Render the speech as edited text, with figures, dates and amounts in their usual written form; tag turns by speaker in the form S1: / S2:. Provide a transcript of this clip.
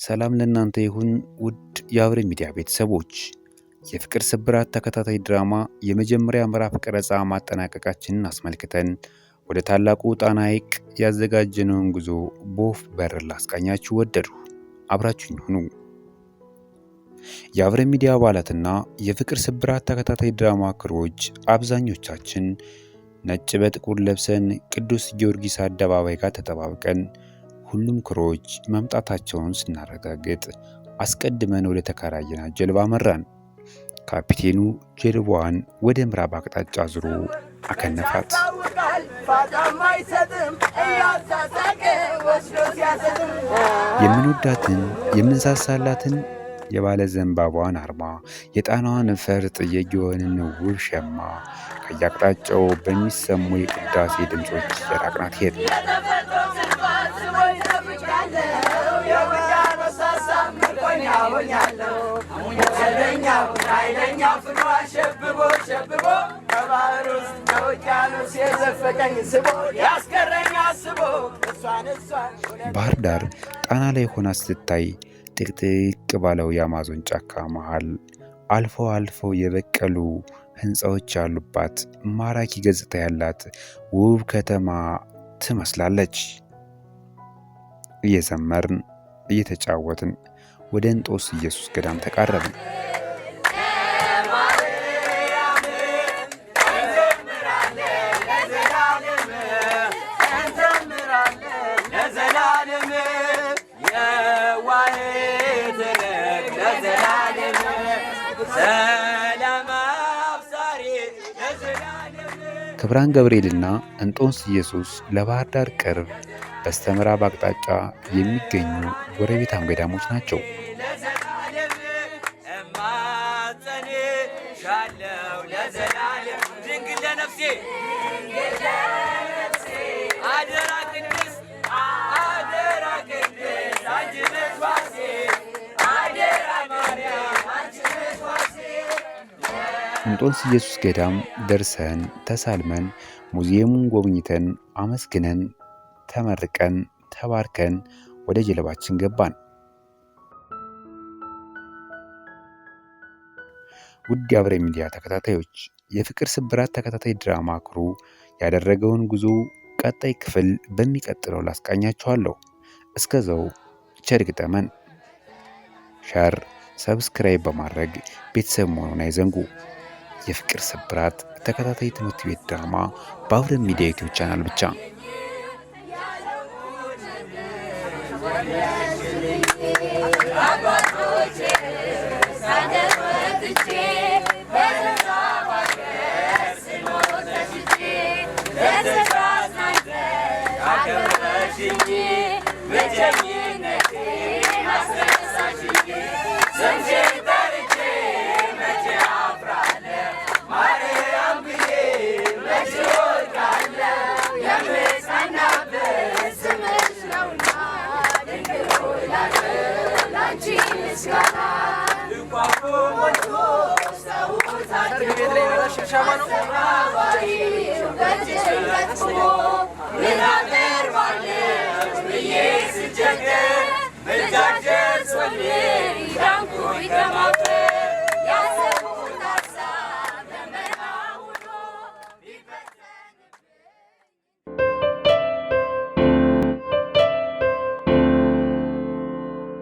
S1: ሰላም ለእናንተ ይሁን ውድ የአብረ ሚዲያ ቤተሰቦች። የፍቅር ስብራት ተከታታይ ድራማ የመጀመሪያ ምዕራፍ ቀረጻ ማጠናቀቃችንን አስመልክተን ወደ ታላቁ ጣና ሐይቅ ያዘጋጀነውን ጉዞ በወፍ በረር ላስቃኛችሁ ወደድኩ። አብራችሁኝ ሁኑ። የአብረ ሚዲያ አባላትና የፍቅር ስብራት ተከታታይ ድራማ ክሮች አብዛኞቻችን ነጭ በጥቁር ለብሰን ቅዱስ ጊዮርጊስ አደባባይ ጋር ተጠባብቀን ሁሉም ክሮች መምጣታቸውን ስናረጋግጥ አስቀድመን ወደ ተከራየናት ጀልባ መራን። ካፒቴኑ ጀልባዋን ወደ ምዕራብ አቅጣጫ ዙሮ አከነፋት። የምንወዳትን የምንሳሳላትን የባለ ዘንባባዋን አርማ፣ የጣናዋን ፈርጥ፣ የጊዮንን ውብ ሸማ ከየአቅጣጫው በሚሰሙ የቅዳሴ ድምፆች የራቅናት ሄድን። ባህር ዳር ጣና ላይ ሆና ስትታይ ጥቅጥቅ ባለው የአማዞን ጫካ መሃል አልፈው የበቀሉ ህንፃዎች ያሉባት ማራኪ ገጽታ ያላት ውብ ከተማ ትመስላለች። እየዘመርን እየተጫወትን ወደ እንጦስ ኢየሱስ ገዳም ተቃረብን። ክብራን ገብርኤልና እንጦንስ ኢየሱስ ለባህር ዳር ቅርብ በስተምዕራብ አቅጣጫ የሚገኙ ጎረቤታም ገዳሞች ናቸው። እንጦንስ ኢየሱስ ገዳም ደርሰን ተሳልመን ሙዚየሙን ጎብኝተን አመስግነን ተመርቀን ተባርከን ወደ ጀልባችን ገባን። ውድ የአብረ ሚዲያ ተከታታዮች የፍቅር ስብራት ተከታታይ ድራማ ክሩ ያደረገውን ጉዞ ቀጣይ ክፍል በሚቀጥለው ላስቃኛችኋለሁ። እስከዛው ቸር ይግጠመን። ሼር፣ ሰብስክራይብ በማድረግ ቤተሰብ መሆኑን አይዘንጉ። የፍቅር ስብራት ተከታታይ ትምህርት ቤት ድራማ በአብረ ሚዲያ ዩቲዩብ ቻናል ብቻ።
S2: We're not there,